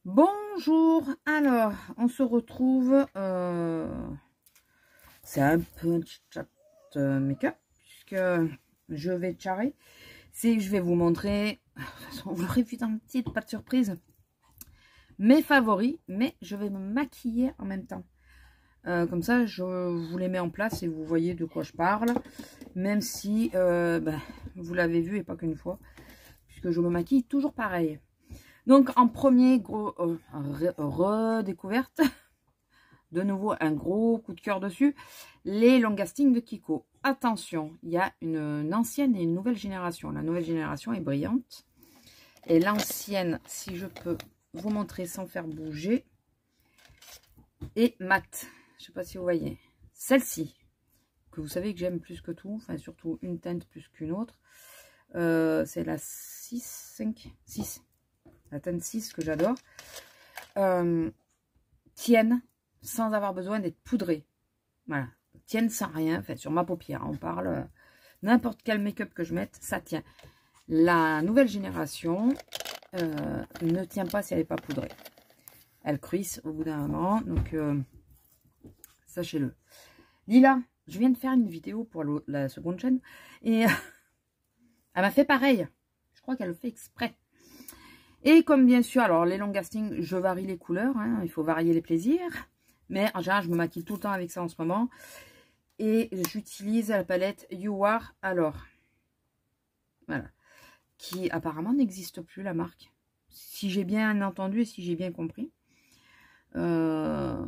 Bonjour, alors on se retrouve, c'est un peu un chat make-up puisque je vais charrer, je vais vous montrer, de toute façon vous l'aurez vu dans le titre, pas de surprise, mes favoris, mais je vais me maquiller en même temps. Comme ça je vous les mets en place et vous voyez de quoi je parle, même si vous l'avez vu et pas qu'une fois, puisque je me maquille toujours pareil. Donc en premier gros redécouverte, de nouveau un gros coup de cœur dessus, les long lasting de Kiko. Attention, il y a une ancienne et une nouvelle génération. La nouvelle génération est brillante et l'ancienne, si je peux vous montrer sans faire bouger, est mat. Je sais pas si vous voyez. Celle-ci, que vous savez que j'aime plus que tout, enfin surtout une teinte plus qu'une autre, c'est la 6. La teinte 6 que j'adore, tiennent sans avoir besoin d'être poudrées. Voilà, tiennent sans rien. En fait, sur ma paupière, on parle n'importe quel make-up que je mette, ça tient. La nouvelle génération ne tient pas si elle n'est pas poudrée. Elle cruisse au bout d'un moment, donc sachez-le. Lila, je viens de faire une vidéo pour la seconde chaîne et elle m'a fait pareil. Je crois qu'elle le fait exprès. Et comme bien sûr, alors les long lasting, je varie les couleurs, hein, il faut varier les plaisirs. Mais en général, je me maquille tout le temps avec ça en ce moment. Et j'utilise la palette You Are Alors. Voilà. Qui apparemment n'existe plus, la marque. Si j'ai bien entendu et si j'ai bien compris. Est-ce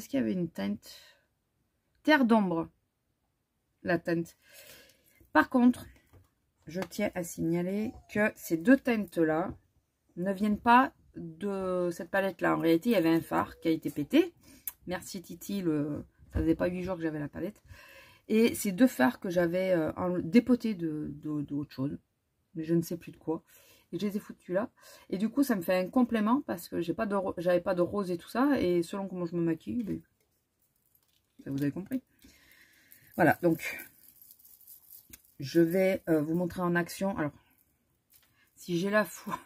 qu'il y avait une teinte? Terre d'ombre. La teinte. Par contre, je tiens à signaler que ces deux teintes-là ne viennent pas de cette palette-là. En réalité, il y avait un fard qui a été pété. Merci Titi, ça faisait pas 8 jours que j'avais la palette. Et ces deux fards que j'avais dépotés d'autre chose, mais je ne sais plus de quoi. Et je les ai foutus là. Et du coup, ça me fait un complément parce que j'avais pas de rose et tout ça. Et selon comment je me maquille, ça vous avez compris. Voilà, donc je vais vous montrer en action. Alors, si j'ai la foi,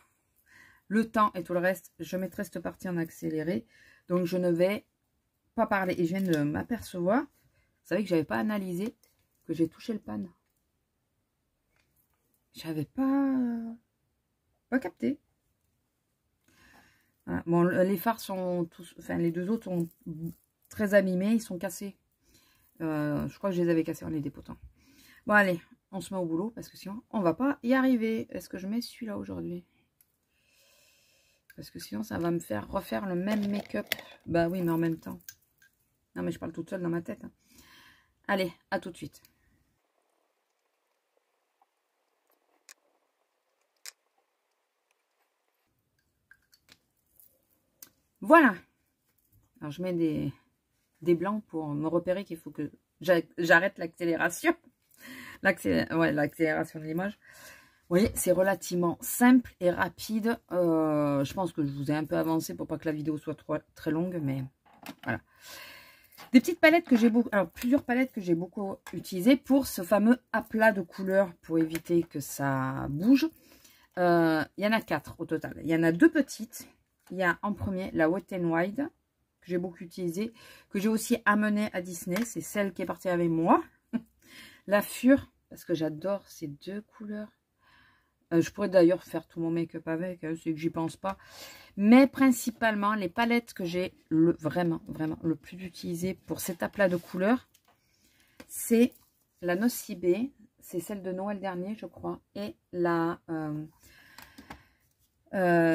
le temps et tout le reste, je mettrai cette partie en accéléré. Donc je ne vais pas parler. Et je viens de m'apercevoir, vous savez que j'avais pas analysé que j'ai touché le pan. J'avais pas capté. Voilà. Bon, les fards sont tous, enfin les deux autres sont très abîmés, ils sont cassés. Je crois que je les avais cassés en les dépotant. Bon allez, on se met au boulot parce que sinon on va pas y arriver. Est-ce que je mets celui-là aujourd'hui? Parce que sinon ça va me faire refaire le même make-up. Bah oui, mais en même temps. Non mais je parle toute seule dans ma tête. Hein. Allez, à tout de suite. Voilà. Alors je mets des blancs pour me repérer qu'il faut que j'arrête l'accélération. L'accélération de l'image. Vous voyez, c'est relativement simple et rapide. Je pense que je vous ai un peu avancé pour pas que la vidéo soit très longue, mais voilà. Des petites palettes que j'ai beaucoup, alors plusieurs palettes que j'ai beaucoup utilisées pour ce fameux aplat de couleurs pour éviter que ça bouge. Il y en a 4 au total. Il y en a 2 petites. Il y a en premier la Wet n Wild que j'ai beaucoup utilisée, que j'ai aussi amenée à Disney. C'est celle qui est partie avec moi. La Fure, parce que j'adore ces deux couleurs. Je pourrais d'ailleurs faire tout mon make-up avec, hein, c'est que j'y pense pas. Mais principalement, les palettes que j'ai vraiment le plus utilisé pour cet aplat de couleurs, c'est la Nocibé, c'est celle de Noël dernier, je crois, et la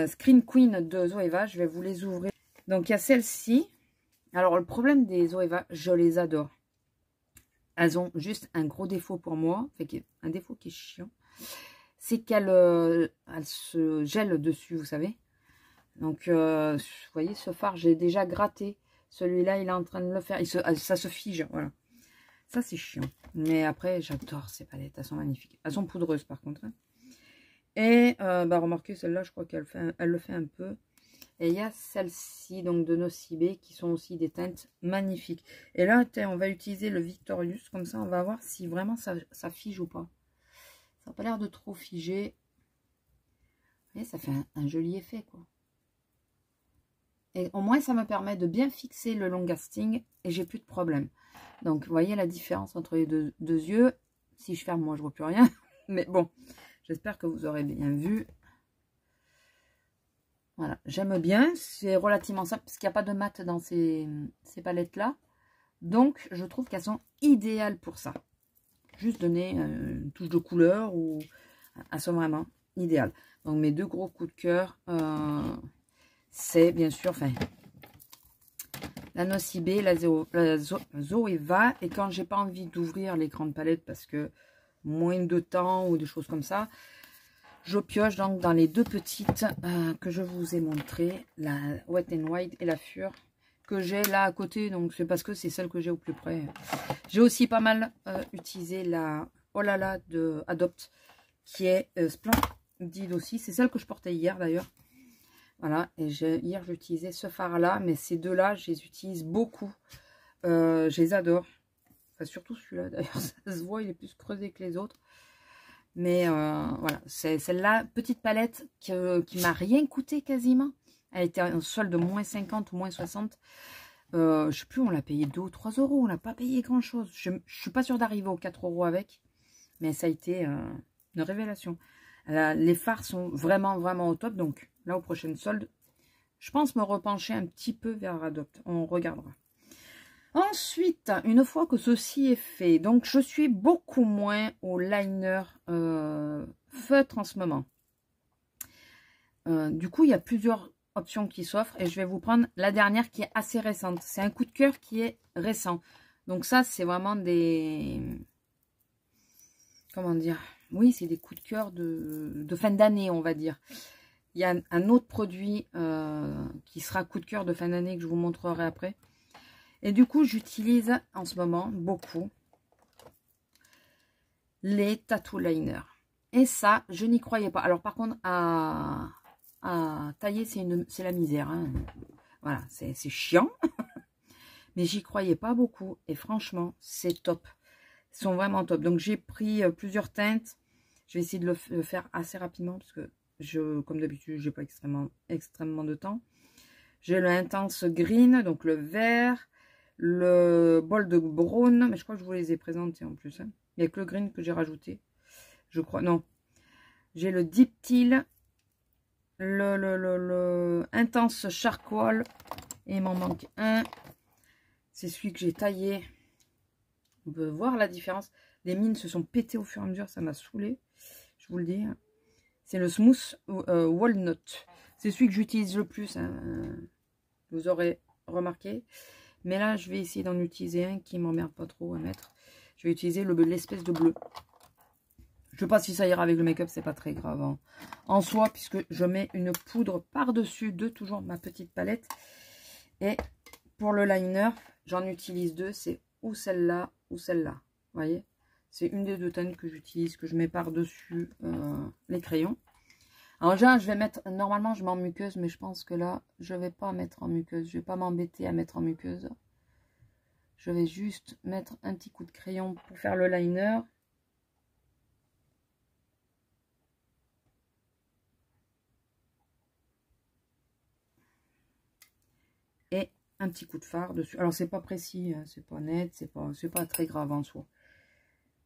Screen Queen de Zoeva. Je vais vous les ouvrir. Donc, il y a celle-ci. Alors, le problème des Zoeva, je les adore. Elles ont juste un gros défaut pour moi, un défaut qui est chiant. C'est qu'elle se gèle dessus, vous savez. Donc, vous voyez, ce fard, j'ai déjà gratté. Celui-là, il est en train de le faire. Ça se fige, voilà. Ça, c'est chiant. Mais après, j'adore ces palettes. Elles sont magnifiques. Elles sont poudreuses, par contre. Hein. Et, remarquez, celle-là, je crois qu'elle le fait un peu. Et il y a celle-ci, donc de Nocibé, qui sont aussi des teintes magnifiques. Et là, on va utiliser le Victorious. Comme ça, on va voir si vraiment ça fige ou pas. Ça n'a pas l'air de trop figer. Vous voyez, ça fait un joli effet, quoi. Et au moins, ça me permet de bien fixer le long casting et j'ai plus de problème. Donc, vous voyez la différence entre les deux yeux. Si je ferme, moi, je vois plus rien. Mais bon, j'espère que vous aurez bien vu. Voilà, j'aime bien. C'est relativement simple parce qu'il n'y a pas de mat dans ces palettes-là. Donc, je trouve qu'elles sont idéales pour ça. Juste donner une touche de couleur ou elles sont vraiment idéales. Donc, mes deux gros coups de cœur, c'est bien sûr, enfin, la Nocibé, la Zoeva. Et quand j'ai pas envie d'ouvrir les grandes palettes parce que moins de temps ou des choses comme ça, je pioche donc dans les deux petites que je vous ai montrées, la Wet n Wild et la Fure, que j'ai là à côté. Donc c'est parce que c'est celle que j'ai au plus près. J'ai aussi pas mal utilisé la Oh là là de Adopt, qui est splendide aussi. C'est celle que je portais hier d'ailleurs. Voilà, et hier j'ai utilisé ce fard là, mais ces deux là je les utilise beaucoup. Je les adore. Enfin, surtout celui-là d'ailleurs, ça se voit, il est plus creusé que les autres. Mais voilà, c'est celle-là, petite palette qui m'a rien coûté quasiment. Elle était en solde de moins 50 ou moins 60. Je sais plus, on l'a payé 2 ou 3 euros. On n'a pas payé grand-chose. Je suis pas sûre d'arriver aux 4 euros avec. Mais ça a été une révélation. Les fards sont vraiment, vraiment au top. Donc là, aux prochaines soldes, je pense me repencher un petit peu vers Adopt. On regardera. Ensuite, une fois que ceci est fait, donc je suis beaucoup moins au liner feutre en ce moment. Du coup, il y a plusieurs options qui s'offrent et je vais vous prendre la dernière qui est assez récente. C'est un coup de cœur qui est récent. Donc ça, c'est vraiment des... Comment dire? Oui, c'est des coups de cœur de fin d'année, on va dire. Il y a un autre produit qui sera coup de cœur de fin d'année que je vous montrerai après. Et du coup, j'utilise en ce moment beaucoup les tattoo liners. Et ça, je n'y croyais pas. Alors par contre, à tailler, c'est la misère. Hein. Voilà, c'est chiant. Mais j'y croyais pas beaucoup. Et franchement, c'est top. Ils sont vraiment top. Donc j'ai pris plusieurs teintes. Je vais essayer de le faire assez rapidement parce que comme d'habitude, j'ai pas extrêmement de temps. J'ai le Intense Green, donc le vert. Le bol de brown, mais je crois que je vous les ai présentés en plus. Hein. Il n'y a que le green que j'ai rajouté. Je crois, non. J'ai le Deep Teal, le Intense Charcoal, et il m'en manque un. C'est celui que j'ai taillé. On peut voir la différence. Les mines se sont pétées au fur et à mesure, ça m'a saoulé. Je vous le dis. C'est le Smooth Walnut. C'est celui que j'utilise le plus. Hein. Vous aurez remarqué. Mais là, je vais essayer d'en utiliser un qui m'emmerde pas trop à mettre. Je vais utiliser l'espèce de bleu. Je sais pas si ça ira avec le make-up, c'est pas très grave en soi, puisque je mets une poudre par-dessus de toujours ma petite palette. Et pour le liner, j'en utilise deux, c'est ou celle-là ou celle-là. Vous voyez, c'est une des deux teintes que j'utilise, que je mets par-dessus les crayons. Alors déjà, je vais mettre, normalement je mets en muqueuse, mais je pense que là, je vais pas mettre en muqueuse. Je vais pas m'embêter à mettre en muqueuse. Je vais juste mettre un petit coup de crayon pour faire le liner. Et un petit coup de fard dessus. Alors c'est pas précis, hein, c'est pas net, c'est pas très grave en soi.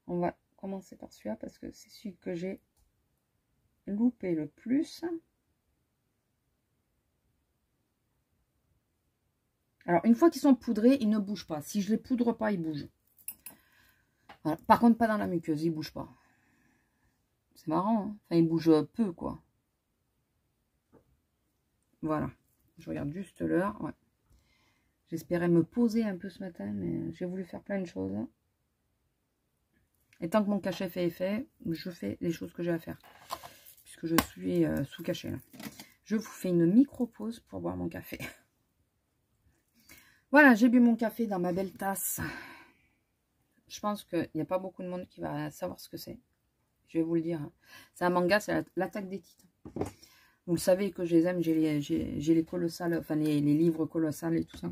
On va commencer par celui-là parce que c'est celui que j'ai loupé le plus. Alors, une fois qu'ils sont poudrés, ils ne bougent pas. Si je les poudre pas, ils bougent. Voilà. Par contre, pas dans la muqueuse, ils bougent pas. C'est marrant, hein, enfin, ils bougent peu, quoi. Voilà. Je regarde juste l'heure. Ouais. J'espérais me poser un peu ce matin, mais j'ai voulu faire plein de choses. Et tant que mon cachet fait effet, je fais les choses que j'ai à faire. Puisque je suis sous cachet, là. Je vous fais une micro-pause pour boire mon café. Voilà, j'ai bu mon café dans ma belle tasse. Je pense qu'il n'y a pas beaucoup de monde qui va savoir ce que c'est. Je vais vous le dire. C'est un manga, c'est l'Attaque des Titans. Vous le savez que je les aime, j'ai les colossales, enfin les livres colossales et tout ça.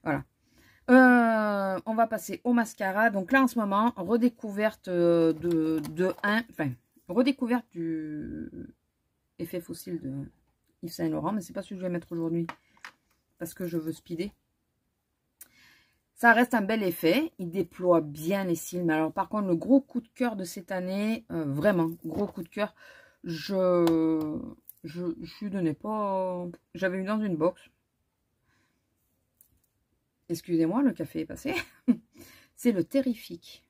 Voilà. On va passer au mascara. Donc là, en ce moment, redécouverte redécouverte du effet fossile de Yves Saint Laurent. Mais c'est pas celui que je vais mettre aujourd'hui. parce que je veux speeder. Ça reste un bel effet. Il déploie bien les cils. Mais alors, par contre, le gros coup de cœur de cette année, vraiment, gros coup de cœur, je lui donnais pas... J'avais eu dans une box. Excusez-moi, le café est passé. C'est le Terrifique.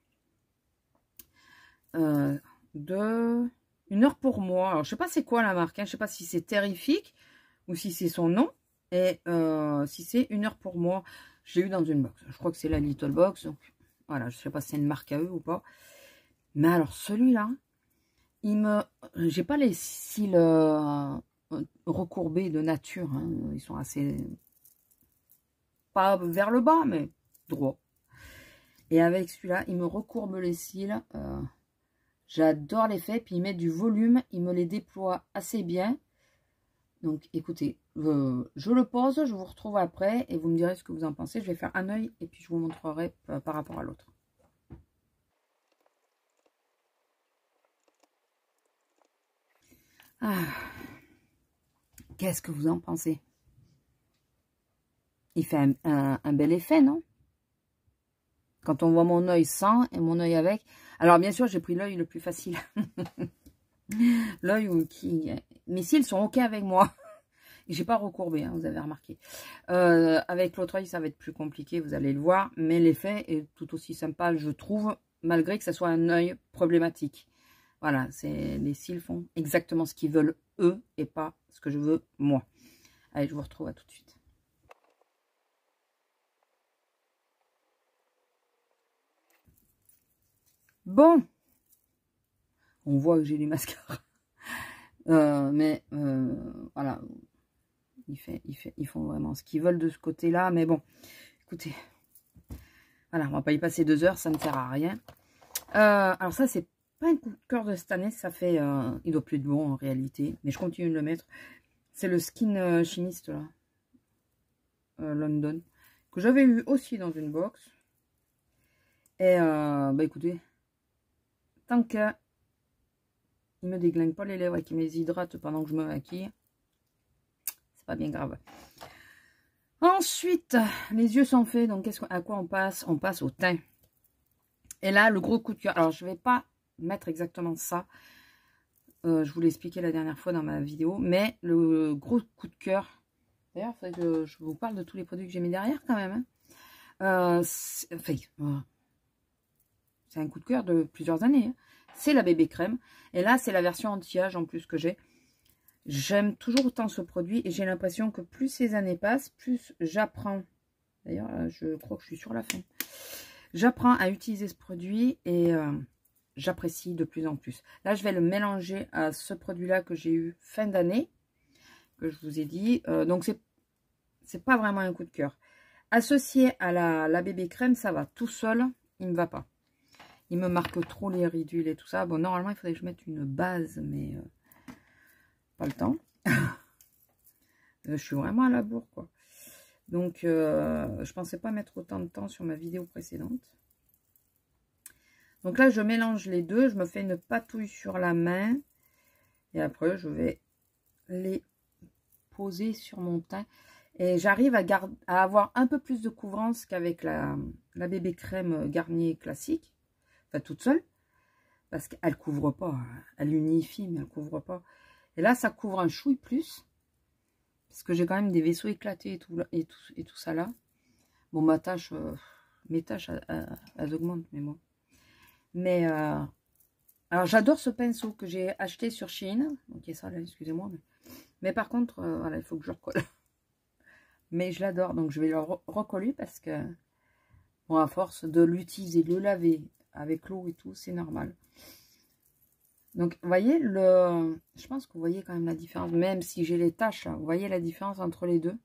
De 1 heure pour moi. Alors, je sais pas c'est quoi la marque. Hein. Je sais pas si c'est Terrifique ou si c'est son nom. Et si c'est 1 heure pour moi... Je l'ai eu dans une box. Je crois que c'est la Little Box. Donc, voilà, je ne sais pas si c'est une marque à eux ou pas. Mais alors, celui-là, j'ai pas les cils recourbés de nature. Hein. Ils sont assez... Pas vers le bas, mais droit. Et avec celui-là, il me recourbe les cils. J'adore l'effet. Puis, il met du volume. Il me les déploie assez bien. Donc, écoutez, je le pose, je vous retrouve après et vous me direz ce que vous en pensez. Je vais faire un œil et puis je vous montrerai par rapport à l'autre. Ah, qu'est-ce que vous en pensez? Il fait un bel effet, non? Quand on voit mon œil sans et mon œil avec. Alors, bien sûr, j'ai pris l'œil le plus facile. L'œil qui... Mes cils sont OK avec moi. J'ai pas recourbé, hein, vous avez remarqué. Avec l'autre œil, ça va être plus compliqué, vous allez le voir. Mais l'effet est tout aussi sympa, je trouve, malgré que ce soit un œil problématique. Voilà, les cils font exactement ce qu'ils veulent eux et pas ce que je veux moi. Allez, je vous retrouve à tout de suite. Bon, on voit que j'ai du mascara. Voilà. Ils font vraiment ce qu'ils veulent de ce côté-là. Mais bon, écoutez. Voilà, on va pas y passer 2 heures, ça ne sert à rien. Alors ça, c'est pas un coup de cœur de cette année. Ça fait... il doit plus être bon en réalité. Mais je continue de le mettre. C'est le Skin Chimiste, là. London. Que j'avais eu aussi dans une box. Et bah écoutez. Tant que... il me déglingue pas les lèvres et qu'il me les hydrate pendant que je me maquille. Pas bien grave. Ensuite, les yeux sont faits. Donc, à quoi on passe? On passe au teint. Et là, le gros coup de cœur. Alors, je ne vais pas mettre exactement ça. Je vous l'ai expliqué la dernière fois dans ma vidéo. Mais le gros coup de cœur. D'ailleurs, il faut que je vous parle de tous les produits que j'ai mis derrière quand même. Hein. C'est un coup de cœur de plusieurs années. Hein. C'est la bébé crème. Et là, c'est la version anti-âge en plus que j'ai. J'aime toujours autant ce produit et j'ai l'impression que plus ces années passent, plus j'apprends. D'ailleurs, je crois que je suis sur la fin. J'apprends à utiliser ce produit et j'apprécie de plus en plus. Là, je vais le mélanger à ce produit-là que j'ai eu fin d'année, que je vous ai dit. Donc, c'est pas vraiment un coup de cœur. Associé à la bébé crème, ça va tout seul. Il ne me va pas. Il me marque trop les ridules et tout ça. Bon, normalement, il faudrait que je mette une base, mais... pas le temps. Je suis vraiment à la bourre, quoi. Donc, je pensais pas mettre autant de temps sur ma vidéo précédente. Donc là, je mélange les deux. Je me fais une patouille sur la main. Et après, je vais les poser sur mon teint. Et j'arrive à avoir un peu plus de couvrance qu'avec la bébé crème Garnier classique. Enfin, toute seule. Parce qu'elle couvre pas. Elle unifie, mais elle couvre pas. Et là, ça couvre un chouille plus. Parce que j'ai quand même des vaisseaux éclatés et tout ça là. Bon, mes tâches, elles augmentent, mais bon. Mais, alors j'adore ce pinceau que j'ai acheté sur Shein. Ok, ça là, excusez-moi. Mais par contre, voilà, il faut que je le recolle. Mais je l'adore, donc je vais le recoller parce que, bon, à force de l'utiliser, de le laver avec l'eau et tout, c'est normal. Donc, vous voyez, je pense que vous voyez quand même la différence. Même si j'ai les taches, là, vous voyez la différence entre les deux.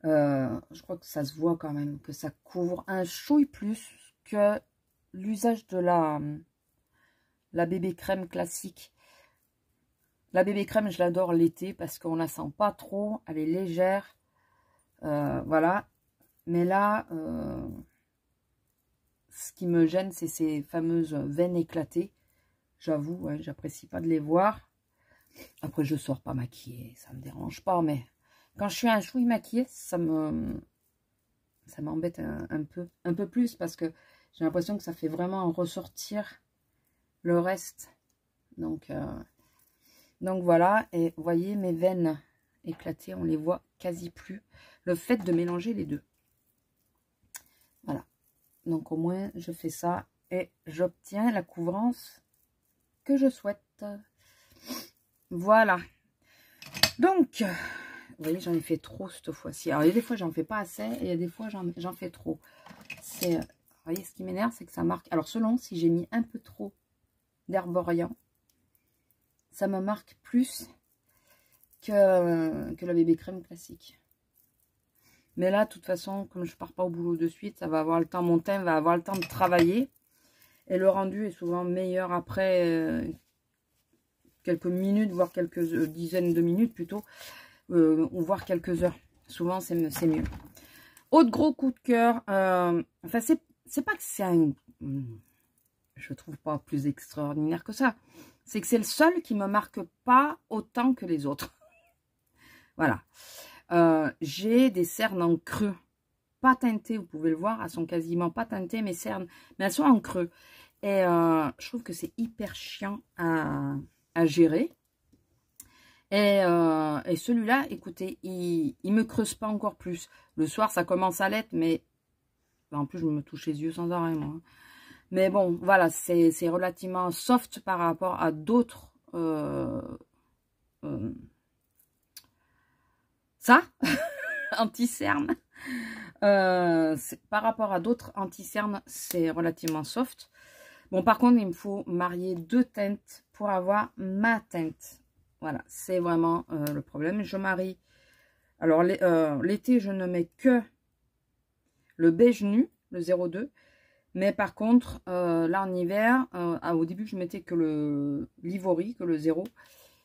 Je crois que ça se voit quand même, que ça couvre un chouille plus que l'usage de la bébé crème classique. La bébé crème, je l'adore l'été parce qu'on la sent pas trop. Elle est légère. Voilà. Mais là... ce qui me gêne, c'est ces fameuses veines éclatées. J'avoue, ouais, j'apprécie pas de les voir. Après, je sors pas maquillée, ça me dérange pas, mais quand je suis un chouï maquillée, ça m'embête un peu plus parce que j'ai l'impression que ça fait vraiment ressortir le reste. Donc voilà, et vous voyez mes veines éclatées, on les voit quasi plus. Le fait de mélanger les deux. Voilà. Donc au moins je fais ça et j'obtiens la couvrance que je souhaite. Voilà. Donc, vous voyez, j'en ai fait trop cette fois-ci. Alors, il y a des fois, j'en fais pas assez et il y a des fois, j'en fais trop. Vous voyez, ce qui m'énerve, c'est que ça marque. Alors, selon si j'ai mis un peu trop d'herborian, ça me marque plus que la bébé crème classique. Mais là, de toute façon, comme je pars pas au boulot de suite, ça va avoir le temps, mon teint va avoir le temps de travailler. Et le rendu est souvent meilleur après quelques minutes, voire quelques dizaines de minutes plutôt, ou voire quelques heures. Souvent, c'est mieux. Autre gros coup de cœur, enfin, c'est pas que c'est un... Je trouve pas plus extraordinaire que ça. C'est que c'est le seul qui me marque pas autant que les autres. Voilà. J'ai des cernes en creux. Pas teintées, vous pouvez le voir. Elles sont quasiment pas teintées, mes cernes. Mais elles sont en creux. Et je trouve que c'est hyper chiant à gérer. Et celui-là, écoutez, il me creuse pas encore plus. Le soir, ça commence à l'être, mais en plus, je me touche les yeux sans arrêt, moi. Mais bon, voilà, c'est relativement soft par rapport à d'autres... ça, anti-cerne. Par rapport à d'autres anti-cernes, c'est relativement soft. Bon, par contre, il me faut marier deux teintes pour avoir ma teinte. Voilà, c'est vraiment le problème. Je marie. Alors, l'été, je ne mets que le beige nu, le 02. Mais par contre, là, en hiver, au début, je mettais que l'ivory, que le 0.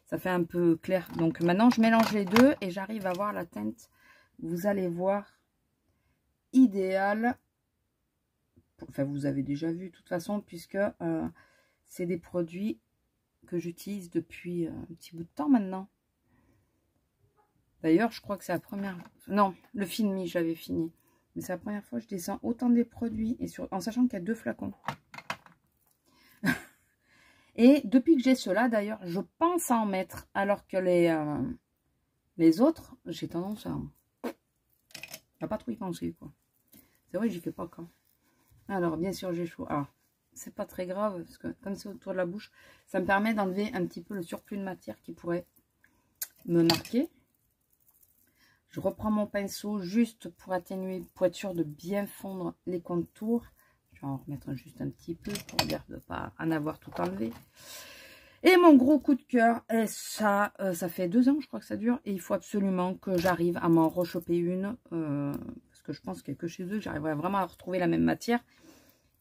Ça fait un peu clair. Donc, maintenant, je mélange les deux et j'arrive à avoir la teinte. Vous allez voir, idéal. Enfin, vous avez déjà vu, de toute façon, puisque c'est des produits que j'utilise depuis un petit bout de temps maintenant. D'ailleurs, je crois que c'est la première... Non, le Finmi, j'avais fini. Mais c'est la première fois que je descends autant des produits, et en sachant qu'il y a 2 flacons. Et depuis que j'ai cela, d'ailleurs, je pense à en mettre, alors que les autres, j'ai tendance à pas trop y penser, quoi. C'est vrai, j'y fais pas quand. Alors, bien sûr, j'ai chaud. Alors, c'est pas très grave, parce que comme c'est autour de la bouche, ça me permet d'enlever un petit peu le surplus de matière qui pourrait me marquer. Je reprends mon pinceau juste pour atténuer, pour être sûr de bien fondre les contours. Je vais en remettre juste un petit peu pour dire de ne pas en avoir tout enlevé. Et mon gros coup de cœur, et ça fait 2 ans, je crois que ça dure. Et il faut absolument que j'arrive à m'en rechoper une. Parce que je pense que chez eux, j'arriverai vraiment à retrouver la même matière.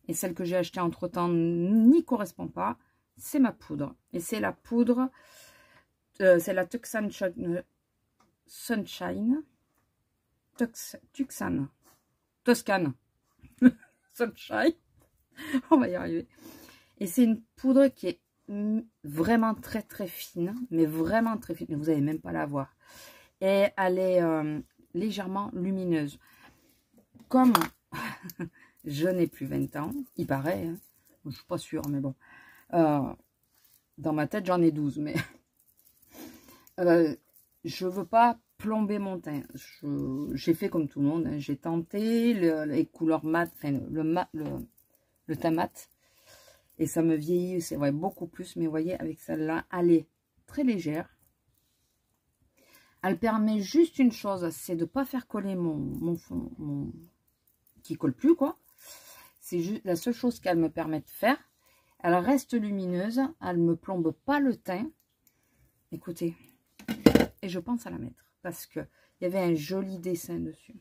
Et celle que j'ai achetée entre-temps n'y correspond pas. C'est ma poudre. Et c'est la poudre, c'est la Tucson Sunshine. Tucson. Toscane. Sunshine. On va y arriver. Et c'est une poudre qui est vraiment très très fine. Mais vraiment très fine. Vous n'allez même pas la voir. Et elle est légèrement lumineuse. Comme je n'ai plus 20 ans, il paraît. Hein. Je ne suis pas sûre, mais bon. Dans ma tête, j'en ai 12. Mais je veux pas plomber mon teint. J'ai fait comme tout le monde. Hein. J'ai tenté les couleurs mat, enfin le teint mat. Et ça me vieillit, c'est vrai, beaucoup plus. Mais vous voyez, avec celle-là, elle est très légère. Elle permet juste une chose, c'est de ne pas faire coller mon fond, qui colle plus, quoi. C'est juste la seule chose qu'elle me permet de faire. Elle reste lumineuse, elle ne me plombe pas le teint. Écoutez, et je pense à la mettre parce que il y avait un joli dessin dessus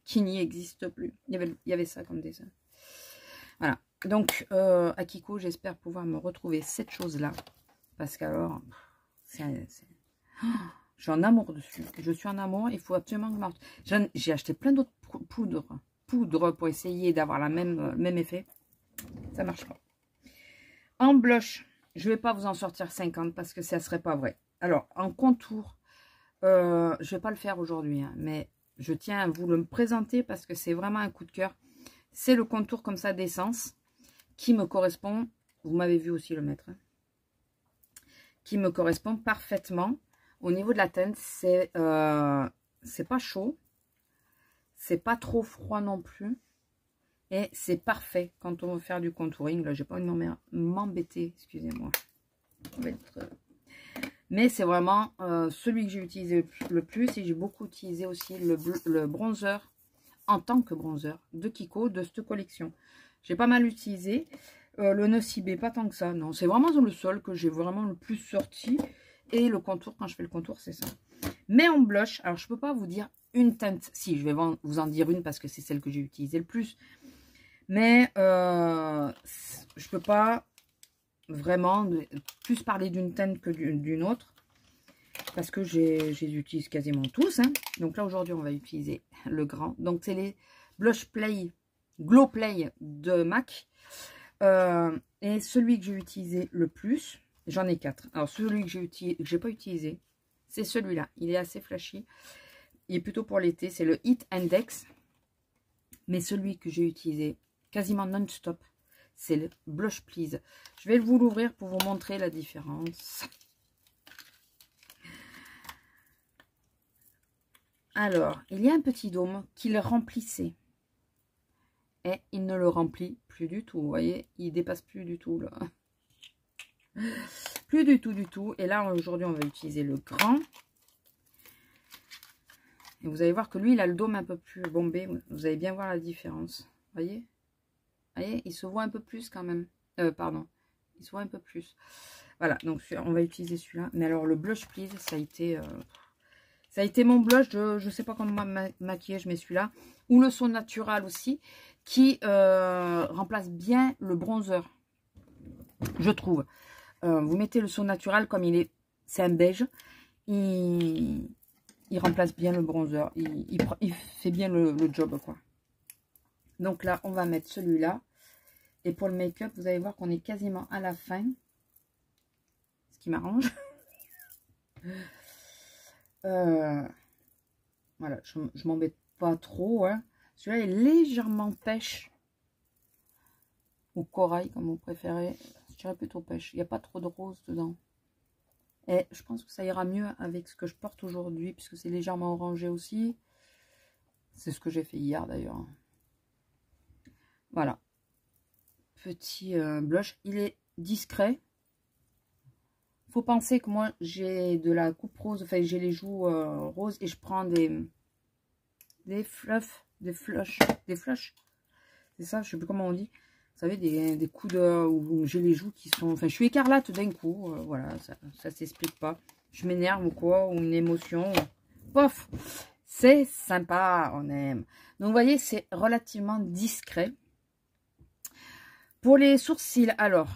qui n'y existe plus. Il y avait ça comme dessin. Voilà. Donc, Akiko, j'espère pouvoir me retrouver cette chose-là parce qu'alors, je suis en amour dessus. Je suis en amour. Il faut absolument que j'ai acheté plein d'autres poudres pour essayer d'avoir le même effet. Ça marche pas. En blush, je vais pas vous en sortir 50 parce que ça serait pas vrai. Alors, en contour, Je vais pas le faire aujourd'hui, hein, mais je tiens à vous le présenter parce que c'est vraiment un coup de cœur. C'est le contour comme ça d'essence qui me correspond. Vous m'avez vu aussi le mettre. Hein, qui me correspond parfaitement. Au niveau de la teinte, c'est pas chaud. C'est pas trop froid non plus. Et c'est parfait quand on veut faire du contouring. Là, j'ai pas envie de m'embêter. Excusez-moi. Mais c'est vraiment celui que j'ai utilisé le plus. Et j'ai beaucoup utilisé aussi le bronzer en tant que bronzer de Kiko de cette collection. J'ai pas mal utilisé. Le Nocibé, pas tant que ça. Non, c'est vraiment le seul que j'ai vraiment le plus sorti. Et le contour, quand je fais le contour, c'est ça. Mais en blush, alors je peux pas vous dire une teinte. Si, je vais vous en dire une parce que c'est celle que j'ai utilisée le plus. Mais je peux pas vraiment plus parler d'une teinte que d'une autre. Parce que j'utilise quasiment tous. Hein. Donc là, aujourd'hui, on va utiliser le grand. Donc, c'est les Blush Play, Glow Play de MAC. Et celui que j'ai utilisé le plus, j'en ai 4. Alors, celui que j'ai pas utilisé, c'est celui-là. Il est assez flashy. Il est plutôt pour l'été. C'est le Heat Index. Mais celui que j'ai utilisé quasiment non-stop, c'est le Blush Please. Je vais vous l'ouvrir pour vous montrer la différence. Alors, il y a un petit dôme qui le remplissait. Et il ne le remplit plus du tout. Vous voyez, il dépasse plus du tout. Là. Plus du tout, du tout. Et là, aujourd'hui, on va utiliser le grand. Et vous allez voir que lui, il a le dôme un peu plus bombé. Vous allez bien voir la différence. Vous voyez, il se voit un peu plus quand même. Pardon. Il se voit un peu plus. Voilà, donc on va utiliser celui-là. Mais alors, le Blush Please, ça a été... ça a été mon blush de, je sais pas comment maquiller, je mets celui-là. Ou le Son Natural aussi, qui remplace bien le bronzer, je trouve. Vous mettez le Son Natural comme il est, c'est un beige. Il remplace bien le bronzer. Il fait bien le job, quoi. Donc là, on va mettre celui-là. Et pour le make-up, vous allez voir qu'on est quasiment à la fin. Ce qui m'arrange. Voilà, je m'embête pas trop. Hein. Celui-là est légèrement pêche. Ou corail, comme vous préférez. Je dirais plutôt pêche. Il n'y a pas trop de rose dedans. Et je pense que ça ira mieux avec ce que je porte aujourd'hui, puisque c'est légèrement orangé aussi. C'est ce que j'ai fait hier d'ailleurs. Voilà. Petit blush. Il est discret. Faut penser que moi j'ai de la coupe rose, enfin j'ai les joues roses et je prends des fluffs, des flushs. C'est ça, je sais plus comment on dit. Vous savez, des coups de... où j'ai les joues qui sont... Enfin, je suis écarlate d'un coup. Voilà, ça s'explique pas. Je m'énerve ou quoi, ou une émotion. Pof, c'est sympa, on aime. Donc, vous voyez, c'est relativement discret. Pour les sourcils, alors...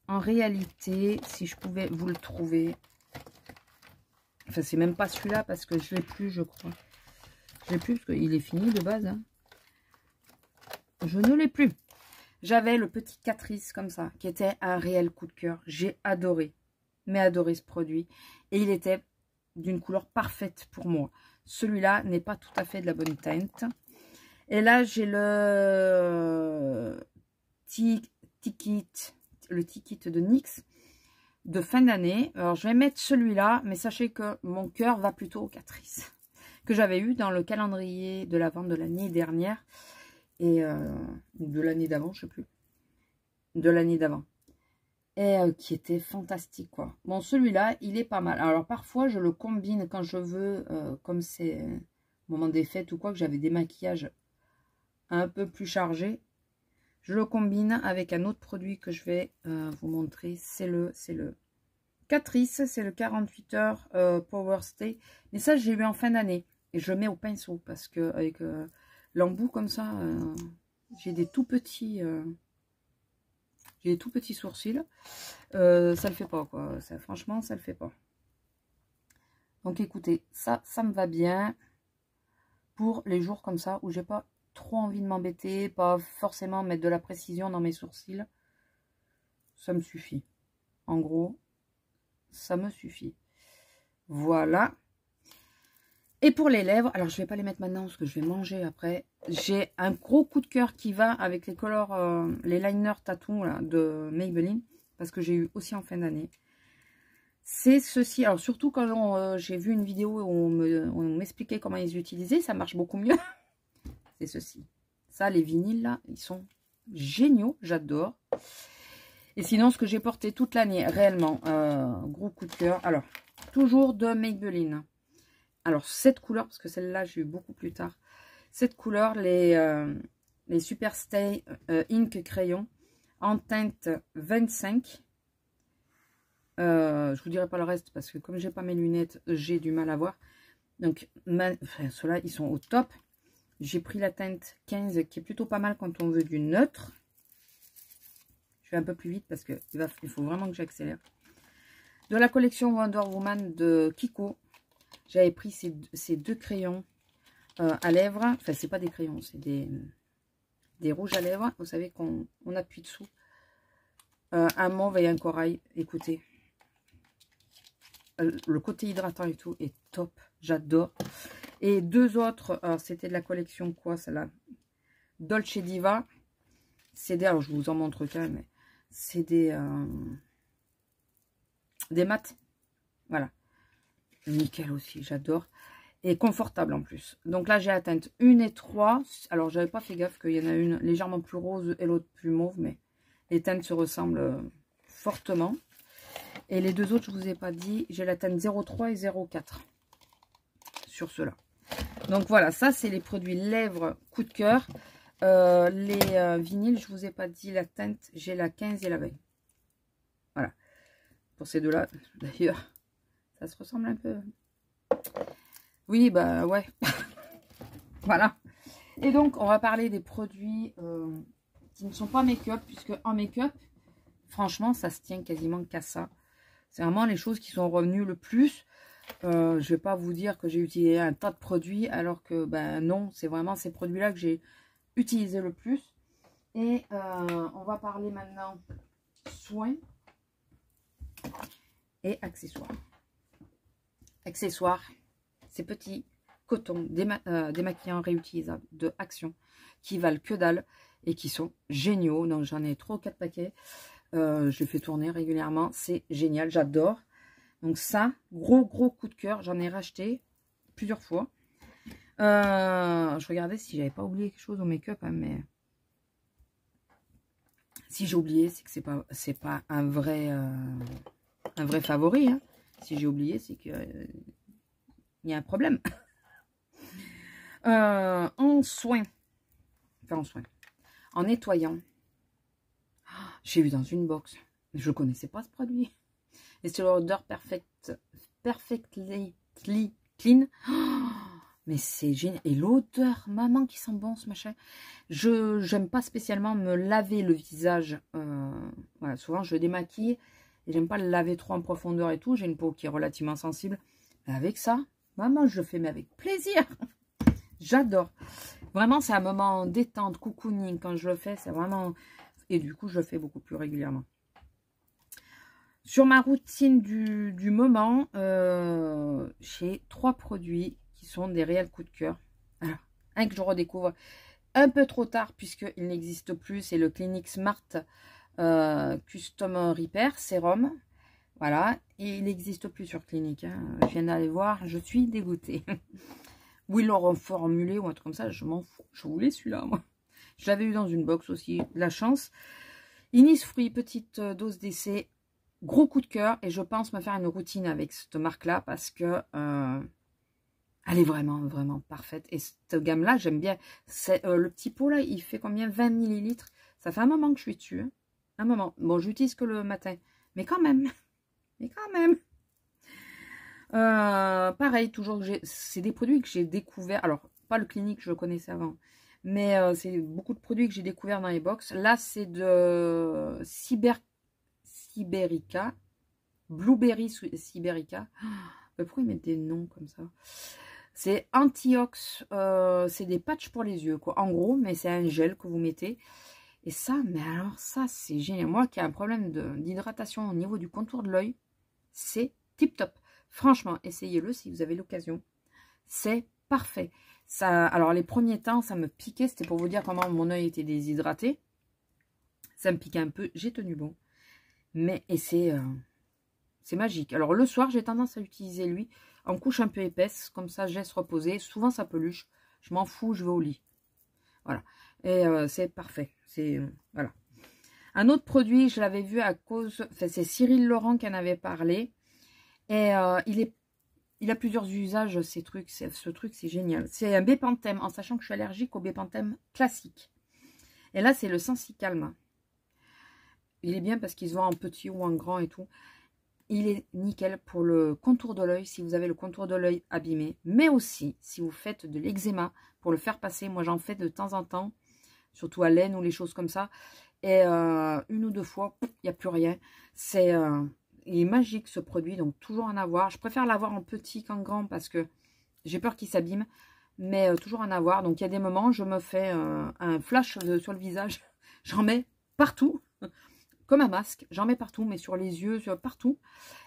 En réalité, si je pouvais vous le trouver... Enfin, c'est même pas celui-là parce que je l'ai plus, je crois. Je l'ai plus parce qu'il est fini de base. Hein. Je ne l'ai plus. J'avais le petit Catrice comme ça, qui était un réel coup de cœur. J'ai adoré, mais adoré ce produit. Et il était d'une couleur parfaite pour moi. Celui-là n'est pas tout à fait de la bonne teinte. Et là, j'ai le Tikit de NYX de fin d'année. Alors, je vais mettre celui-là, mais sachez que mon cœur va plutôt au Catrice, que j'avais eu dans le calendrier de la vente de l'année dernière. Et de l'année d'avant, je sais plus. De l'année d'avant. Et qui était fantastique, quoi. Bon, celui-là, il est pas mal. Alors, parfois, je le combine quand je veux, comme c'est au moment des fêtes ou quoi, que j'avais des maquillages un peu plus chargés. Je le combine avec un autre produit que je vais vous montrer. C'est le Catrice, c'est le 48 heures Power Stay. Mais ça, j'ai eu en fin d'année. Et je le mets au pinceau parce que avec... l'embout comme ça, j'ai des tout petits sourcils. Ça le fait pas, quoi. Ça, franchement, ça le fait pas. Donc écoutez, ça me va bien pour les jours comme ça où j'ai pas trop envie de m'embêter, pas forcément mettre de la précision dans mes sourcils. Ça me suffit. En gros, ça me suffit. Voilà. Et pour les lèvres, alors je vais pas les mettre maintenant parce que je vais manger après. J'ai un gros coup de cœur qui va avec les couleurs, les liners tatou là, de Maybelline. Parce que j'ai eu aussi en fin d'année. C'est ceci. Alors surtout quand j'ai vu une vidéo où on m'expliquait comment ils utilisaient, ça marche beaucoup mieux. C'est ceci. Ça, les vinyles là, ils sont géniaux. J'adore. Et sinon, ce que j'ai porté toute l'année, réellement, gros coup de cœur. Alors, toujours de Maybelline. Alors, cette couleur, parce que celle-là, j'ai eu beaucoup plus tard. Cette couleur, les Super Stay Ink Crayon en teinte 25. Je vous dirai pas le reste parce que comme j'ai pas mes lunettes, j'ai du mal à voir. Donc, enfin, ceux-là, ils sont au top. J'ai pris la teinte 15 qui est plutôt pas mal quand on veut du neutre. Je vais un peu plus vite parce qu'il faut vraiment que j'accélère. De la collection Wonder Woman de Kiko, j'avais pris ces deux crayons à lèvres. Enfin, c'est pas des crayons, c'est des rouges à lèvres. Vous savez qu'on appuie dessous. Un mauve et un corail. Écoutez. Le côté hydratant et tout est top. J'adore. Et deux autres, c'était de la collection quoi, celle-là? Dolce Diva. C'est alors je vous en montre qu'un, mais c'est des mats. Voilà. Nickel aussi, j'adore. Et confortable en plus. Donc là, j'ai la teinte 1 et 3. Alors, j'avais pas fait gaffe qu'il y en a une légèrement plus rose et l'autre plus mauve, mais les teintes se ressemblent fortement. Et les deux autres, je vous ai pas dit, j'ai la teinte 03 et 04 sur ceux-là. Donc voilà, ça c'est les produits lèvres coup de cœur. Les vinyles, je vous ai pas dit la teinte, j'ai la 15 et la 20. Voilà. Pour ces deux-là, d'ailleurs, ça se ressemble un peu. Oui, bah ouais. Voilà. Et donc, on va parler des produits qui ne sont pas make-up, puisque en make-up, franchement, ça se tient quasiment qu'à ça. C'est vraiment les choses qui sont revenues le plus. Je vais pas vous dire que j'ai utilisé un tas de produits, alors que, ben non, c'est vraiment ces produits-là que j'ai utilisé le plus. Et on va parler maintenant soins et accessoires. Accessoires, ces petits cotons démaquillants réutilisables de Action qui valent que dalle et qui sont géniaux. Donc j'en ai 3 ou 4 paquets. Je les fais tourner régulièrement. C'est génial, j'adore. Donc ça, gros coup de cœur. J'en ai racheté plusieurs fois. Je regardais si j'avais pas oublié quelque chose au make-up, hein, mais si j'ai oublié, c'est que c'est pas un vrai favori. Hein. Si j'ai oublié, c'est que il y a un problème. En soins, en nettoyant, j'ai vu dans une box, je connaissais pas ce produit, et c'est l'odeur Perfectly Clean. Mais c'est génial, et l'odeur, maman qui sent bon ce machin. J'aime pas spécialement me laver le visage, voilà, souvent je démaquille, et j'aime pas le laver trop en profondeur et tout, j'ai une peau qui est relativement sensible. Avec ça, maman, je le fais mais avec plaisir. J'adore. Vraiment, c'est un moment détente, cocooning. Quand je le fais, c'est vraiment... Et du coup, je le fais beaucoup plus régulièrement. Sur ma routine du moment, j'ai 3 produits qui sont des réels coups de cœur. Alors, un que je redécouvre un peu trop tard, puisqu'il n'existe plus, c'est le Clinique Smart Custom Repair Sérum. Voilà, et il n'existe plus sur Clinique. Hein. Je viens d'aller voir, je suis dégoûtée. Ou ils l'ont reformulé ou un truc comme ça, je m'en fous. Je voulais celui-là, moi. Je l'avais eu dans une box aussi, la chance. Innisfree, petite dose d'essai, gros coup de cœur. Et je pense me faire une routine avec cette marque-là parce que elle est vraiment parfaite. Et cette gamme-là, j'aime bien. Le petit pot, là, il fait combien? 20 ml. Ça fait un moment que je suis dessus. Hein. Un moment. Bon, j'utilise que le matin. Mais quand même. Pareil, toujours, c'est des produits que j'ai découvert. Alors, pas le Clinique, je le connaissais avant. Mais c'est beaucoup de produits que j'ai découvert dans les box. Là, c'est de Siberica. Blueberry Siberica. Pourquoi ils mettent des noms comme ça? C'est Antiox. C'est des patchs pour les yeux, quoi. En gros, mais c'est un gel que vous mettez. Et ça, mais alors ça, c'est génial. Moi qui ai un problème d'hydratation au niveau du contour de l'œil, c'est tip top. Franchement, essayez-le si vous avez l'occasion. c'est parfait. Ça, alors, les premiers temps, ça me piquait. C'était pour vous dire comment mon œil était déshydraté. Ça me piquait un peu. J'ai tenu bon. Mais, et c'est magique. Alors, le soir, j'ai tendance à utiliser lui en couche un peu épaisse. Comme ça, je laisse reposer. Souvent, ça peluche. Je m'en fous, je vais au lit. Voilà. Et c'est parfait. C'est, voilà. Un autre produit, je l'avais vu à cause... Enfin, c'est Cyril Laurent qui en avait parlé. Et il a plusieurs usages, ces trucs. Ce truc, c'est génial. C'est un Bepanthen, en sachant que je suis allergique au Bepanthen classique. Et là, c'est le Sensicalme. Il est bien parce qu'ils se vendent en petit ou en grand et tout. Il est nickel pour le contour de l'œil, si vous avez le contour de l'œil abîmé. Mais aussi, si vous faites de l'eczéma, pour le faire passer. Moi, j'en fais de temps en temps, surtout à l'aine ou les choses comme ça. Et une ou deux fois, il n'y a plus rien. Il est magique ce produit, donc toujours en avoir. Je préfère l'avoir en petit qu'en grand parce que j'ai peur qu'il s'abîme. Mais toujours en avoir. Donc il y a des moments, je me fais un flash sur le visage. J'en mets partout. Comme un masque. J'en mets partout, mais sur les yeux, partout.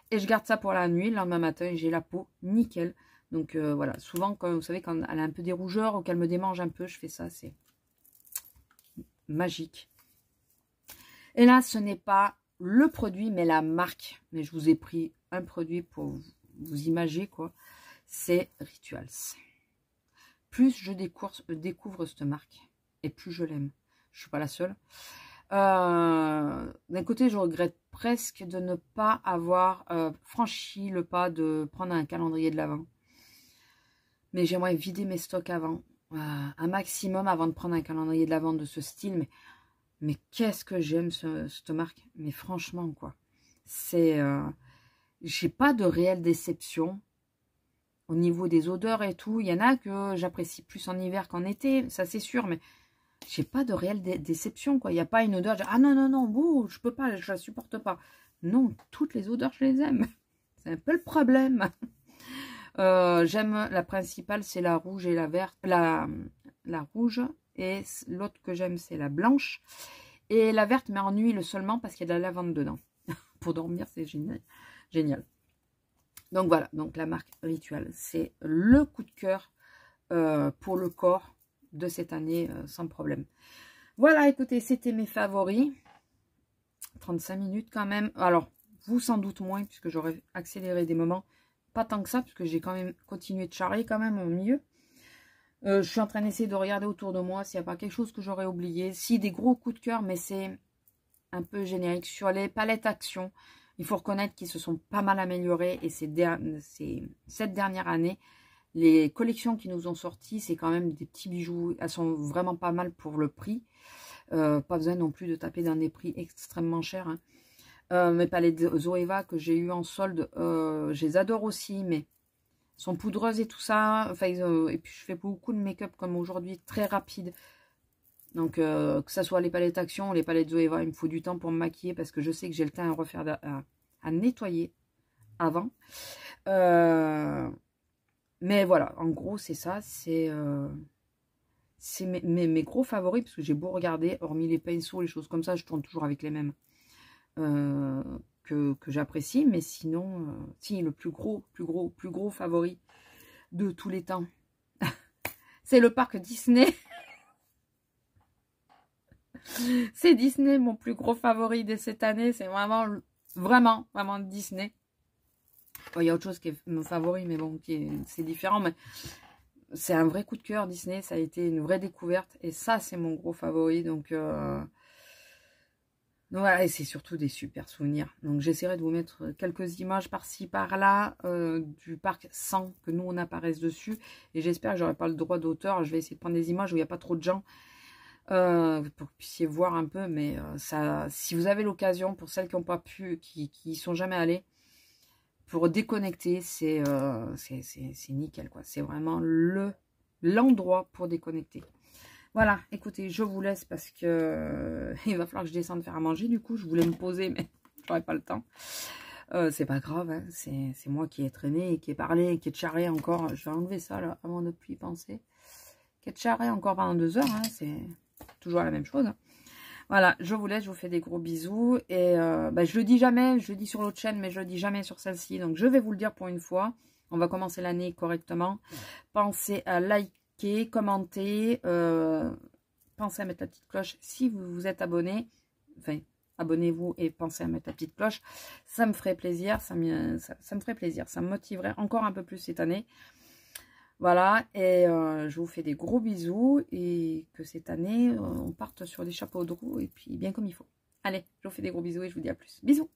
Et je garde ça pour la nuit. Le lendemain matin, j'ai la peau nickel. Donc voilà. Souvent, quand, vous savez, quand elle a un peu des rougeurs ou qu'elle me démange un peu, je fais ça. C'est magique. Et là, ce n'est pas le produit, mais la marque. Mais je vous ai pris un produit pour vous imager, quoi. C'est Rituals. Plus je découvre cette marque, et plus je l'aime. Je ne suis pas la seule. D'un côté, je regrette presque de ne pas avoir franchi le pas de prendre un calendrier de l'Avent. Mais j'aimerais vider mes stocks avant. Un maximum avant de prendre un calendrier de l'Avent de ce style. Mais qu'est-ce que j'aime cette marque. Mais franchement, quoi. C'est... j'ai pas de réelle déception. Au niveau des odeurs et tout. Il y en a que j'apprécie plus en hiver qu'en été. Ça, c'est sûr. Mais j'ai pas de réelle déception, quoi. Il n'y a pas une odeur. Ah non, non, non. Bouh, je peux pas. Je la supporte pas. Non, toutes les odeurs, je les aime. C'est un peu le problème. J'aime la principale, c'est la rouge et la verte. La rouge. Et l'autre que j'aime, c'est la blanche. Et la verte, mais en huile seulement parce qu'il y a de la lavande dedans. Pour dormir, c'est génial. Génial. Donc voilà, donc la marque Ritual, c'est le coup de cœur pour le corps de cette année, sans problème. Voilà, écoutez, c'était mes favoris. 35 minutes quand même. Alors, vous sans doute moins, puisque j'aurais accéléré des moments. Pas tant que ça, puisque j'ai quand même continué de charler quand même au milieu. Je suis en train d'essayer de regarder autour de moi s'il n'y a pas quelque chose que j'aurais oublié. Si, des gros coups de cœur, mais c'est un peu générique. Sur les palettes Action, il faut reconnaître qu'ils se sont pas mal améliorés. Et cette dernière année, les collections qui nous ont sorties, c'est quand même des petits bijoux. Elles sont vraiment pas mal pour le prix. Pas besoin non plus de taper dans des prix extrêmement chers. Hein. Mes palettes Zoeva que j'ai eu en solde, je les adore aussi, mais sont poudreuses et tout ça. Enfin, et puis je fais beaucoup de make-up comme aujourd'hui, très rapide. Donc, que ce soit les palettes Action ou les palettes Zoeva, il me faut du temps pour me maquiller parce que je sais que j'ai le temps à refaire, à nettoyer avant. Mais voilà, en gros, c'est ça. C'est mes gros favoris parce que j'ai beau regarder, hormis les pinceaux, les choses comme ça, je tourne toujours avec les mêmes que j'apprécie. Mais sinon, si, le plus gros favori de tous les temps, c'est le parc Disney. C'est Disney, mon plus gros favori de cette année. C'est vraiment Disney. Bon, il y a autre chose qui est mon favori, mais bon, c'est différent. Mais c'est un vrai coup de cœur, Disney. Ça a été une vraie découverte. Et ça, c'est mon gros favori. Donc voilà, et c'est surtout des super souvenirs. Donc j'essaierai de vous mettre quelques images par-ci, par-là du parc sans que nous, on apparaisse dessus. Et j'espère que j'aurai pas le droit d'auteur. Je vais essayer de prendre des images où il n'y a pas trop de gens. Pour que vous puissiez voir un peu, mais ça, si vous avez l'occasion, pour celles qui n'ont pas pu, qui y sont jamais allées, pour déconnecter, c'est nickel, quoi. C'est vraiment l'endroit pour déconnecter. Voilà, écoutez, je vous laisse parce que il va falloir que je descende faire à manger. Du coup, je voulais me poser, mais j'aurais pas le temps. C'est pas grave, hein. C'est moi qui ai traîné, et qui ai parlé, qui ai charré encore. Je vais enlever ça là avant de plus y penser. Qui ai charré encore pendant 2 heures, hein. C'est toujours la même chose. Voilà, je vous laisse, je vous fais des gros bisous. Et je le dis jamais, je le dis sur l'autre chaîne, mais je le dis jamais sur celle-ci. Donc je vais vous le dire pour une fois. On va commencer l'année correctement. Pensez à liker, commenter, pensez à mettre la petite cloche si vous vous êtes abonné. Enfin, abonnez-vous et pensez à mettre la petite cloche. Ça me ferait plaisir, ça me ferait plaisir. Ça me motiverait encore un peu plus cette année. Voilà, et je vous fais des gros bisous et que cette année, on parte sur des chapeaux de roue et puis bien comme il faut. Allez, je vous fais des gros bisous et je vous dis à plus. Bisous!